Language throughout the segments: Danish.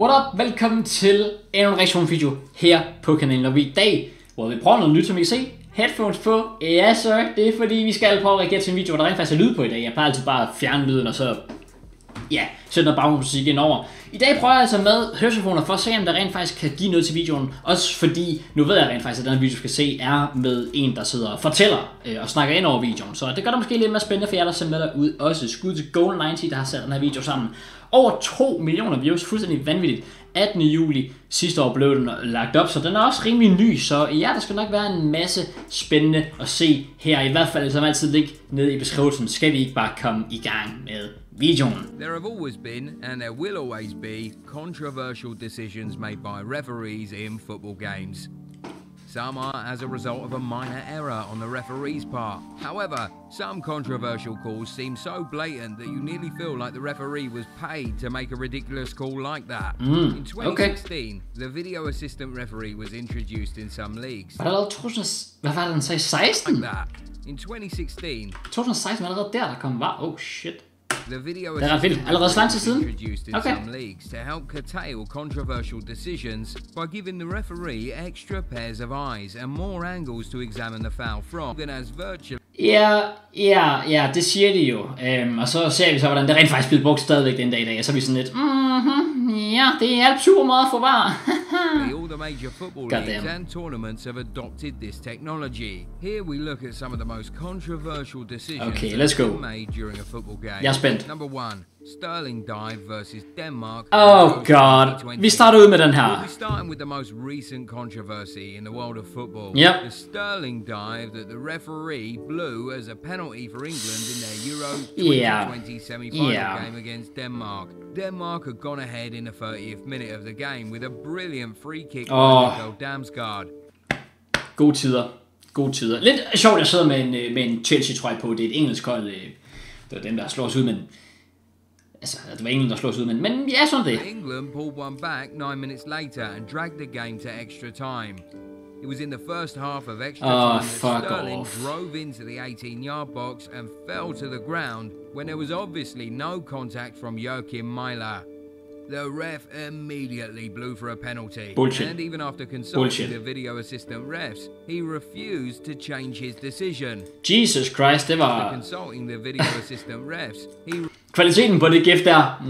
What up? Velkommen til endnu en reaktionsvideo her på kanalen, og vi i dag, hvor vi prøver noget nyt, som I kan se. Headphones på. Ja, sir. Det er fordi, vi skal prøve at reagere til en video, hvor der rent faktisk er lyd på i dag. Jeg plejer altid bare at fjerne lyden, og så sætte noget baggrundsmusik ind over. I dag prøver jeg altså med høretelefoner for at se, om der rent faktisk kan give noget til videoen. Også fordi, nu ved jeg rent faktisk, at den video, skal se, er med en, der sidder og fortæller og snakker ind over videoen. Så det gør det måske lidt mere spændende for jer, der ser med derude. Også skud til Golden90, der har sat den her video sammen. Over 2 millioner views, fuldstændig vanvittigt. 18. juli sidste år blev den lagt op, så den er også rimelig ny. Så ja, der skal nok være en masse spændende at se her. I hvert fald, som altid, ligge nede i beskrivelsen. Skal vi ikke bare komme i gang med videoen? There have always been, and there will always be, controversial decisions made by referees in football games. Some are as a result of a minor error on the referee's part. However, some controversial calls seem so blatant that you nearly feel like the referee was paid to make a ridiculous call like that. In 2016, the video assistant referee was introduced in some leagues. Hvad var det, den sagde? 16? Like that. In 2016, 2016 allerede der kom var. Oh shit. The video det er ret vildt. Allerede så lang tid siden? Introduced in some leagues to help curtail controversial decisions by giving the referee extra pairs of eyes and more angles to examine the foul from than as virtual. Ja, det siger de jo. Og så ser vi så, hvordan det rent faktisk bliver brugt stadigvæk den dag i dag. Og så er vi sådan lidt, ja, det er alt super meget for var. All the major football leagues and tournaments have adopted this technology. Here we look at some of the most controversial decisions made during a football game. Jeg er spændt. Number 1. Sterling dive versus Denmark. Oh god. Vi starter ud med den her. We'll be starting with the most recent controversy in the world of football. Yep. The Sterling dive that the referee blew as a penalty for England in their Euro 2020 semi-final game against Denmark. Denmark had gone ahead in the 30th minute of the game with a brilliant free kick by Nico Damsgaard. God tider. Lidt sjovt, jeg sidder med en Chelsea-trøje på. Det er et engelsk hold. Det var dem, der slår os ud, men altså, det var England, der slog os ud, men ja, sådan det. England pulled one back 9 minutes later and dragged the game to extra time. It was in the first half of extra time that Sterling drove into the 18-yard box and fell to the ground when there was obviously no contact from Joachim Mæhle. The ref immediately blew for a penalty. Bullshit. And even after consulting the video assistant refs, he refused to change his decision. Jesus Christ, det var... After consulting the video assistant refs, kvaliteten på det gift der,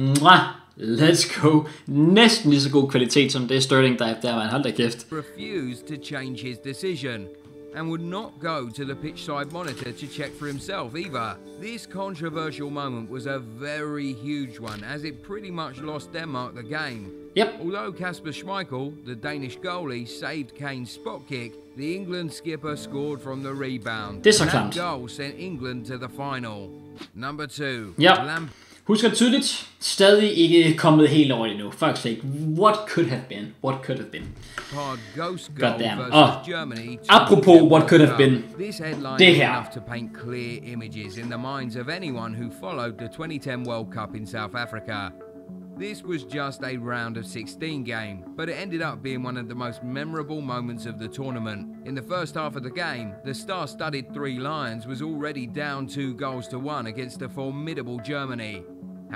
let's go. Næsten lige så god kvalitet som det Sterling dive der, man. Hold da kæft. Refused to change his decision and would not go to the pitchside monitor to check for himself either. This controversial moment was a very huge one, as it pretty much lost Denmark the game. Yep. Although Kasper Schmeichel, the Danish goalie, saved Kane's spot kick, the England skipper scored from the rebound. Det er så klart. That goal sent England to the final. Number 2. Ja. Husker tydeligt, stadig ikke kommet helt over endnu. Fuck's sake. What could have been? What could have been? Goddamn. Apropos what could have been. This headline det is her. enough to paint clear images in the minds of anyone who followed the 2010 World Cup in South Africa. This was just a round of 16 game, but it ended up being one of the most memorable moments of the tournament. In the first half of the game, the star-studded Three Lions was already down 2-1 against a formidable Germany.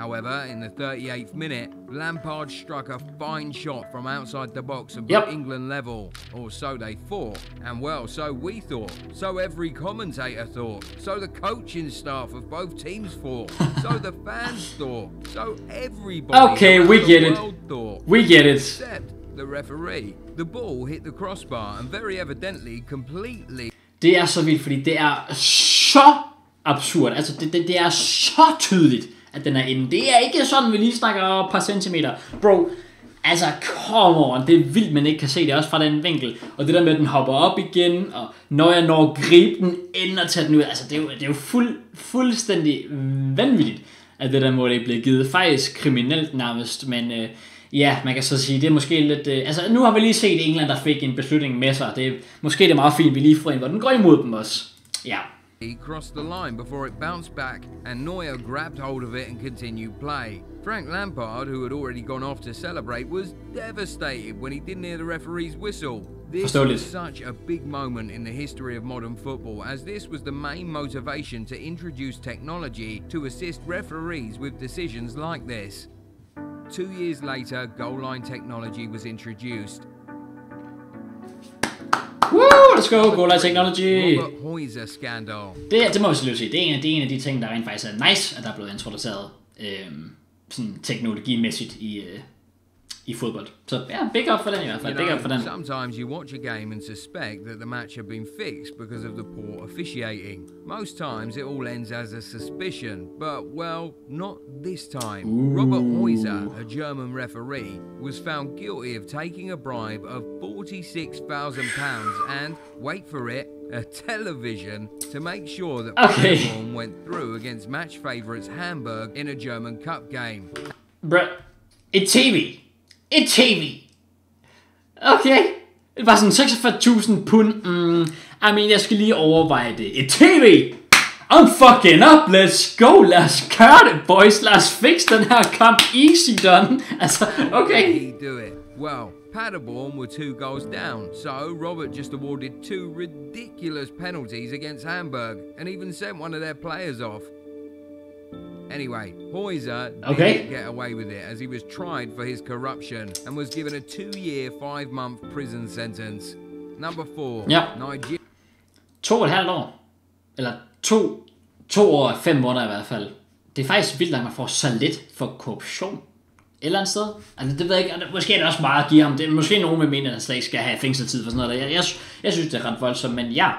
However, in the 38th minute, Lampard struck a fine shot from outside the box and put England level. Or so they thought. And well, so we thought. So every commentator thought. So the coaching staff of both teams thought. So the fans thought. So everybody thought. We get it. Except the referee. The ball hit the crossbar and very evidently completely... Det er så vildt, fordi det er så absurd. Altså, det er så tydeligt, at den er inde. Det er ikke sådan, vi lige snakker et par centimeter. Bro, altså, come on. Det er vildt, man ikke kan se det også fra den vinkel. Og det der med, at den hopper op igen, og når jeg når at gribe den, inden at tage den ud. Altså, det er jo fuldstændig vanvittigt, at det der mål ikke bliver givet. Faktisk kriminelt nærmest, men ja, man kan så sige, det er måske lidt... altså, nu har vi lige set England, der fik en beslutning med sig. Måske det er meget fint, vi lige får en, hvor den går imod dem også. Ja. He crossed the line before it bounced back, and Neuer grabbed hold of it and continued play. Frank Lampard, who had already gone off to celebrate, was devastated when he didn't hear the referee's whistle. This was such a big moment in the history of modern football, as this was the main motivation to introduce technology to assist referees with decisions like this. 2 years later, goal line technology was introduced. Woo, let's go, goal line technology. Robert Hoyser scandal. Det må vi selvfølgelig sige. Det er en af de ting, der rent faktisk er nice, at der er blevet introduceret sådan teknologimæssigt i fodbold. Så ja, big up for den i hvert fald. Big up for den. Sometimes you watch a game and suspect that the match had been fixed because of the poor officiating. Most times it all ends as a suspicion, but well, not this time. Robert Hoyser, a German referee, was found guilty of taking a bribe of £46,000 and, wait for it, a television to make sure that Paderborn went through against match favourites Hamburg in a German Cup game. Bruh, et TV. Okay. Det var sådan 46.000 pund. I mean, jeg skal lige overveje det. Et TV! I'm fucking up, let's go, lad os køre det, boys, lad os fix den her kamp, easy done. Altså, okay. He do it. Well, Paderborn were 2 goals down, so Robert just awarded 2 ridiculous penalties against Hamburg, and even sent one of their players off. Anyway, Hoyser didn't get away with it as he was tried for his corruption and was given a 2-year, 5-month prison sentence. Number 4, Nigeria. 2,5 år. Eller 2 år og 5 måneder i hvert fald. Det er faktisk vildt, at man får så lidt for korruption. Et eller andet sted. Altså, det ved jeg ikke. Måske er det også meget at give ham. Det er måske nogen vil mene, at han slet ikke skal have fængselstid for sådan noget. Jeg synes, det er ret voldsomt, men ja.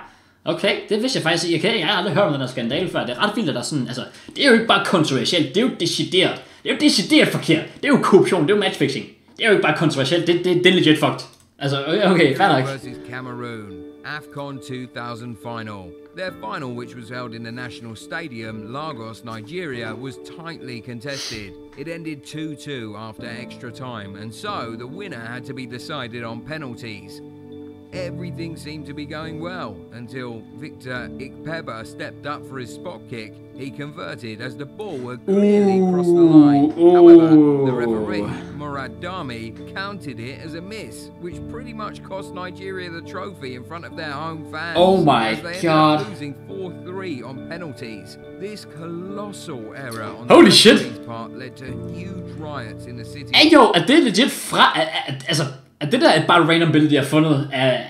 Okay, det vidste jeg faktisk ikke. Jeg har aldrig hørt om den her skandale før. Det er ret vildt, at der sådan, altså, det er jo ikke bare kontroversielt, det er jo decideret. Det er jo decideret forkert. Det er jo korruption, det er jo matchfixing. Det er jo ikke bare kontroversielt, det er legit fucked. Altså, okay, fair nok. Versus Cameroon, AFCON 2000 final. Their final, which was held in the national stadium, Lagos, Nigeria, was tightly contested. It ended 2-2 after extra time, and so the winner had to be decided on penalties. Everything seemed to be going well until Victor Ikpeba stepped up for his spot kick. He converted as the ball had clearly crossed the line. However, the referee, Murad Dami, counted it as a miss, which pretty much cost Nigeria the trophy in front of their home fans. Oh my as they ended god. up losing 4-3 on penalties. This colossal error on Holy the shit. referee's part led to huge riots in the city. Jo, er det legit fra... Altså, er det der bare et random billede, de har fundet af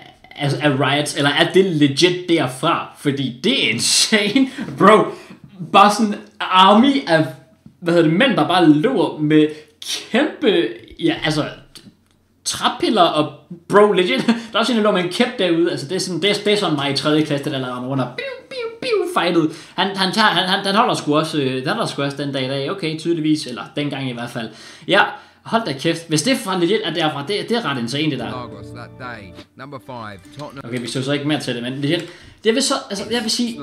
riots, eller er det legit derfra? Fordi det er insane. Bro, bare sådan en army af, mænd, der bare løber med kæmpe, træpiller og bro, legit. Der er også en, der lå med en kæp derude. Altså, det er sådan mig i 3. klasse, det der lader rundt og fightet. Han holder sgu også den dag i dag. Okay, tydeligvis, eller dengang i hvert fald. Ja. Hold da kæft. Hvis det er legit er derfra, det er ret insane, det der. Okay, vi så ikke mere til det, men legit. Jeg vil sige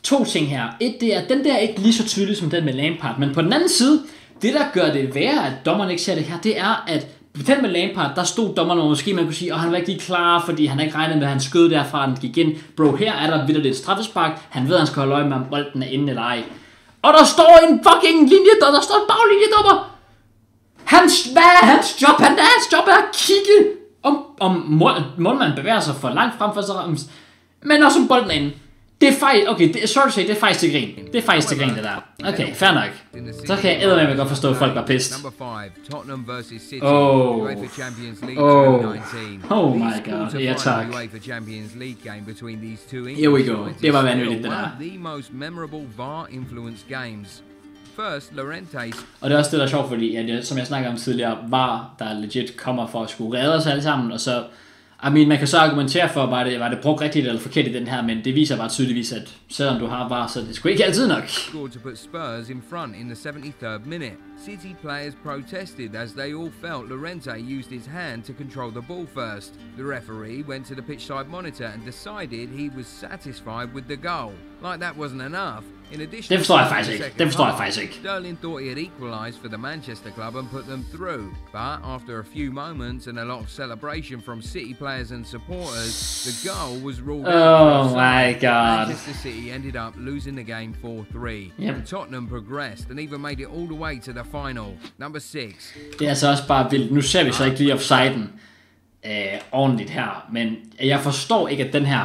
2 ting her. Et, det er, den der er ikke lige så tydelig som den med Lampard, men på den anden side, det der gør det værre, at dommeren ikke ser det her, det er, at den med Lampard, der stod dommeren, og måske man kunne sige, han var ikke lige klar, fordi han ikke regnede med, at han skød derfra, den gik ind. Bro, her er der vildt et straffespark. Han ved, at han skal holde øje med, om bolden er inde eller ej. Og der står en fucking linje, der står en baglinjedommer. Hans job er at kigge, om målmanden bevæger sig for langt frem for sig, men også om bolden er inde. Det er faktisk, okay, det er faktisk til grin. Det er faktisk til grin, det der. Okay, fair nok. Så kan jeg eddermame godt forstå, at folk var pissed. Oh my god, ja tak. Here we go. Det var vanvittigt, det der. Og det er også det, der er sjovt, fordi, som jeg snakker om tidligere, var der legit kommer for at skulle redde os alle sammen, og så, man kan så argumentere for, var det brugt rigtigt eller forkert i den her, men det viser bare tydeligvis, at selvom du har var, så det skulle ikke altid nok. Scored to put Spurs in front in the 73rd minute. City players protested as they all felt Llorente used his hand to control the ball first. The referee went to the pitchside monitor and decided he was satisfied with the goal. Like that wasn't enough. In addition, det forstår jeg faktisk ikke. Sterling thought he had equalised for the Manchester club and put them through. But after a few moments and a lot of celebration from City players and supporters, the goal was ruled out. Oh my god. Manchester City ended up losing the game 4-3. Yep. And Tottenham progressed and even made it all the way to the final. Number 6. Det er altså også bare vildt. Nu ser vi så ikke lige offsiden ordentligt her, men jeg forstår ikke, at den her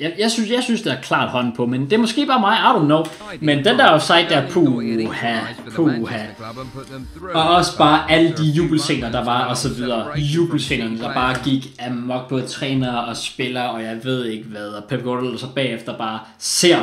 Jeg synes, der er klart hånd på, men det er måske bare mig, I don't know. Men den der offside der, puha. Og også bare alle de jubelscener, der var, og så videre. Jubelscenerne, der bare gik amok, både trænere og spillere, og jeg ved ikke hvad. Og Pep Guardiola så bagefter bare ser,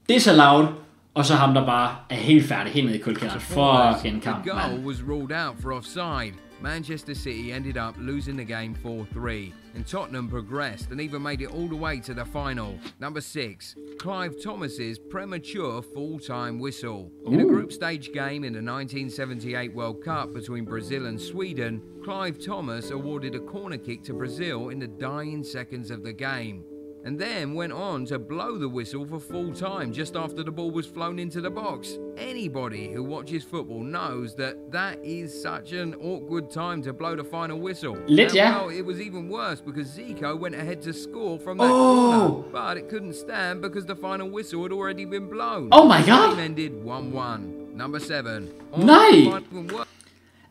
det er så loud, og så ham der bare er helt færdig hen i kulkælderen. Fucking kamp, man. Manchester City ended up losing the game 4-3, and Tottenham progressed and even made it all the way to the final. Number 6, Clive Thomas's premature full-time whistle. In a group stage game in the 1978 World Cup between Brazil and Sweden, Clive Thomas awarded a corner kick to Brazil in the dying seconds of the game, and then went on to blow the whistle for full time just after the ball was flown into the box. Anybody who watches football knows that is such an awkward time to blow the final whistle. Well, it was even worse because Zico went ahead to score from that corner, but it couldn't stand because the final whistle had already been blown. Oh my god! The game ended 1-1. Number 7. Nej!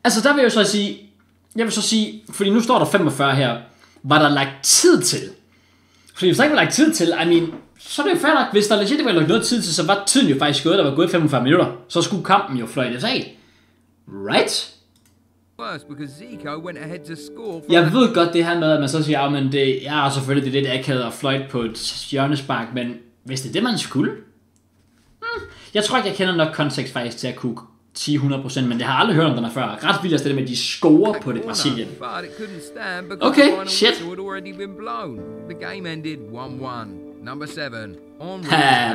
Altså der vil jeg så sige, fordi nu står der 45 her, var der lagt tid til? Fordi hvis der ikke var lagt tid til, så er det jo fair nok. Hvis der legit var lagt noget tid til, så var tiden jo faktisk gået, der var gået 45 minutter. Så skulle kampen jo fløjtes af. Right? Jeg ved godt det her med, at man så siger, men det er selvfølgelig det lidt akavet at fløjte på et hjørnespark, men hvis det er det, man skulle? Jeg tror ikke, jeg kender nok kontekst faktisk til at kunne 10-100%, men jeg har aldrig hørt om den her før. Ret vildt er det med, at de scorer på det Brasilien. Okay, shit. The game ended 1-1. Number 7.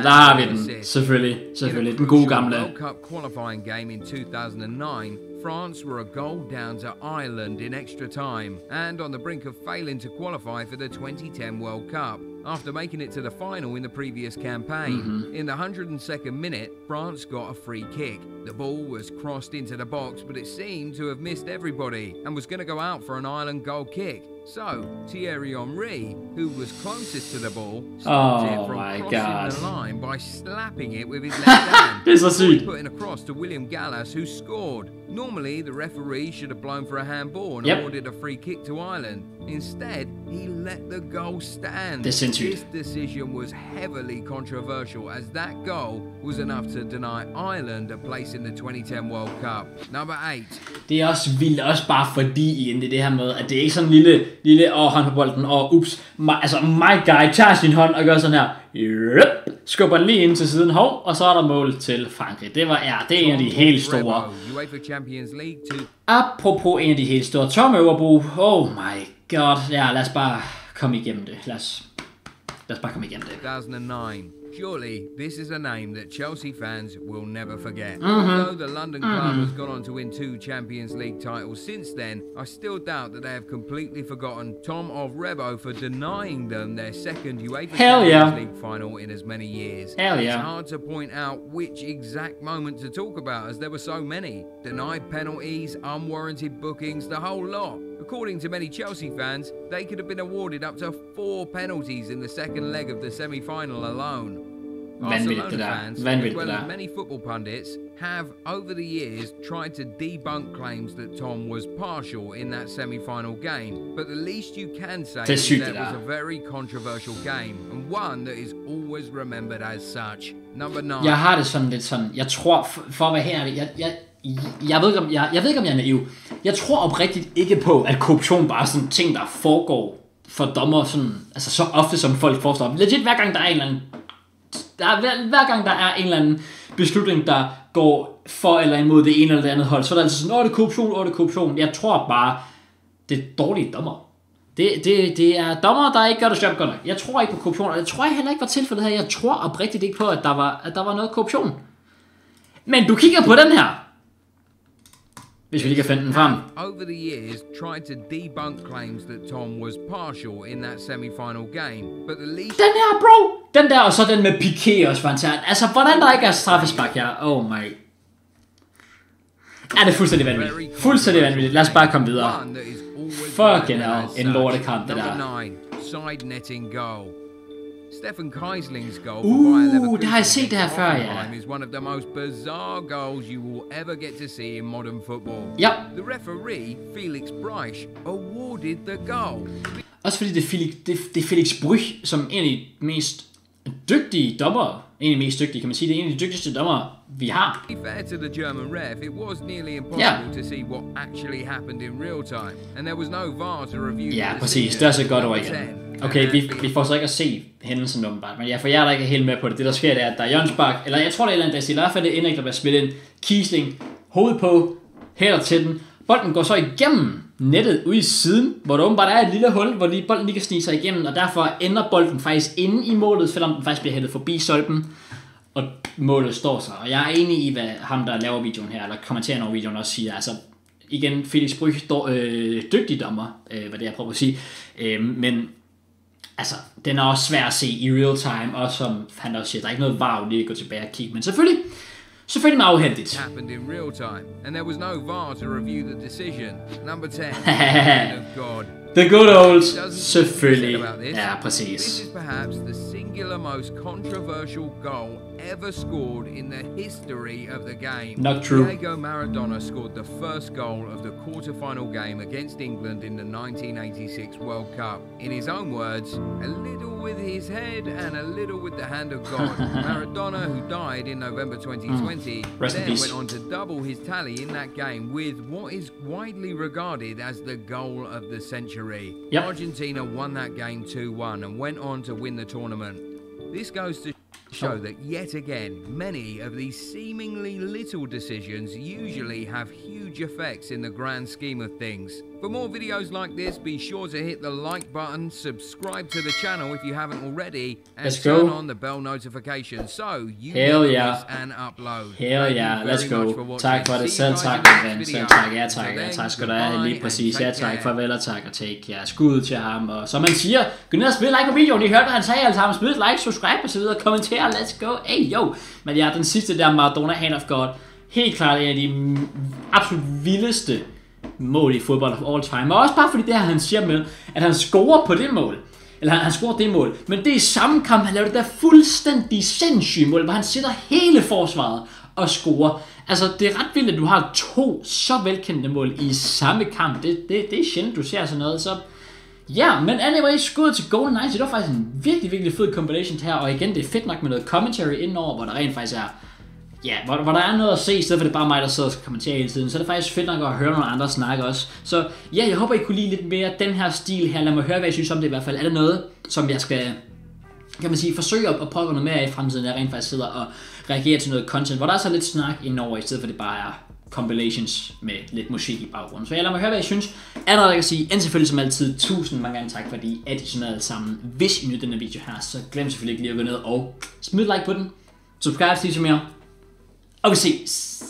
Der har vi den. Selvfølgelig. Den gode gamle. World Cup qualifying game in 2009, France were a goal down to Ireland in extra time and on the brink of failing to qualify for the 2010 World Cup after making it to the final in the previous campaign. In the 102nd minute, France got a free kick. The ball was crossed into the box, but it seemed to have missed everybody and was going to go out for an Ireland goal kick. So, Thierry Henry, who was closest to the ball, stopped it from crossing the line by slapping it with his left hand. Putting a cross to William Gallas, who scored. Normally, the referee should have blown for a handball and awarded a free kick to Ireland. Instead, he let the goal stand. This decision was heavily controversial, as that goal was enough to deny Ireland a place in the 2010 World Cup. Number 8. Det er også vildt, også bare fordi det her med, at det er ikke sådan en lille hånd på bolden, ups, my guy tager sin hånd og gør sådan her, skubber den lige ind til siden, og så er der mål til Frankrig. Det er en af de helt store. Apropos en af de helt store, Tom Øvrebro, oh my god, ja, lad os bare komme igennem det. Lad os bare komme igennem det. 2009. Surely, this is a name that Chelsea fans will never forget. Although the London club has gone on to win 2 Champions League titles since then, I still doubt that they have completely forgotten Tom Øvrebro for denying them their second UEFA Champions League final in as many years. It's hard to point out which exact moment to talk about, as there were so many. Denied penalties, unwarranted bookings, the whole lot. According to many Chelsea fans, they could have been awarded up to 4 penalties in the second leg of the semi-final alone. Barcelona fans, as well as many football pundits, have over the years tried to debunk claims that Tom was partial in that semi-final game. But the least you can say is that it was a very controversial game, and one that is always remembered as such. Number 9. Jeg har det sådan lidt sådan, jeg tror, for at være her, jeg ved ikke om jeg er naiv. Jeg tror oprigtigt ikke på, at korruption bare er sådan ting, der foregår for dommer sådan, altså så ofte som folk forstår. Legit hver gang der er en eller anden, hver gang der er en eller anden beslutning, der går for eller imod det ene eller det andet hold, så er der altså sådan, det er korruption. Jeg tror bare, det er dårlige dommer. Det er dommer, der ikke gør det job godt nok. Jeg tror ikke på korruption, og jeg tror heller ikke var tilfældet her. Jeg tror oprigtigt ikke på, at der var noget korruption. Men du kigger på den her. Hvis vi lige kan finde den frem. Over the years tried to debunk claims that Tom was partial in that semi-final game, but the least... Den her, bro! Den der, og så den med Piqué også, fantastisk. Altså, hvordan der ikke er straffespark her? Oh my... Ja, det er fuldstændig vanvittigt. Lad os bare komme videre. Fucking hell, en lortekamp, det der. Side netting goal. Stefan Kiesling's goal for Bayer Leverkusen det har jeg set det her før, ja. is one of the most bizarre goals you will ever get to see in modern football. Yep. The referee, Felix Breisch, awarded the goal. Også fordi det er Felix Brüch, som en af de mest dygtige dommere, en af de mest dygtige, kan man sige, det er en af de dygtigste dommere, vi har. Fair to the German ref, it was nearly impossible to see what actually happened in real time, and there was no VAR to review. Ja, præcis. Det er så godt over igen. Okay, vi får så ikke at se hændelsen åbenbart, men for jer der ikke er helt med på det. Det der sker, det er, at der er Jonsbak, eller jeg tror det er et eller andet, der siger, i hvert fald det indlæg, der bliver spillet ind. Kiesling, hoved på, hætter til den. Bolden går så igennem nettet ude i siden, hvor der åbenbart er et lille hul, hvor bolden lige kan snige sig igennem, og derfor ender bolden faktisk inde i målet, selvom den faktisk bliver hættet forbi stolpen, og målet står sig. Og jeg er enig i, hvad ham, der laver videoen her, eller kommenterer over videoen også siger. Altså, igen, Felix Brüch, dygtig dommer, hvad det jeg prøver at sige, men altså, den er også svær at se i real time, også som han også siger, der er ikke noget varv lige at gå tilbage og kigge, men selvfølgelig meget uheldigt. Happened in real time, and there was no VAR to review the decision. Number 10. God. The good old, selvfølgelig. Ja, præcis. This is perhaps the singular most controversial goal ever scored in the history of the game. Not true. Diego Maradona scored the first goal of the quarter-final game against England in the 1986 World Cup. In his own words, a little with his head and a little with the hand of God. Maradona, who died in November 2020, then went on to double his tally in that game with what is widely regarded as the goal of the century. Yep. Argentina won that game 2-1 and went on to win the tournament. This goes to show that yet again, many of these seemingly little decisions usually have huge effects in the grand scheme of things. For more videos like this, be sure to hit the like button, subscribe to the channel if you haven't already, and turn on the bell notification so you never miss an upload. Hell yeah, let's go. Tak for det, selv tak, ven. Selv tak, ja tak skal du have, lige præcis, ja tak, farvel og tak og take, ja, skud til ham, og som man siger, gå ned og spil like på videoen, I hørte hvad han sagde, alle sammen, smid et like, subscribe og så videre, kommenter, let's go, hey yo. Men ja, den sidste der, Maradona, hand of God, helt klart en af de absolut vildeste mål i fodbold of all time, og også bare fordi det her han siger med, at han scorer på det mål, eller han scorer det mål, men det er i samme kamp, han laver det der fuldstændig sindssyge mål, hvor han sætter hele forsvaret og scorer. Altså det er ret vildt, at du har to så velkendte mål i samme kamp, det er sjældent du ser sådan noget, så ja, men anyway, skud til Golden Knights, det var faktisk en virkelig fed compilation her, og igen, det er fedt nok med noget commentary indenover, hvor der rent faktisk er, ja, hvor der er noget at se, i stedet for det er bare mig, der sidder og kommenterer hele tiden, så er det faktisk fedt nok at høre nogle andre snakke også. Så ja, jeg håber, I kunne lide lidt mere den her stil her, lad mig høre, hvad I synes om det i hvert fald. Er det noget, som jeg skal, kan man sige, forsøge at prøve noget mere i fremtiden, jeg rent faktisk sidder og reagerer til noget content, hvor der er så lidt snak indover, i stedet for det bare er compilations med lidt musik i baggrunden. Så jeg lader mig høre, hvad I synes. Er der, jeg kan sige, end selvfølgelig som altid, tusind mange gange tak, fordi at I sådan alle sammen. Hvis I nyder den her video her, så glem selvfølgelig ikke lige at gå ned og smid like på den. Subscribe til mere. Og vi ses.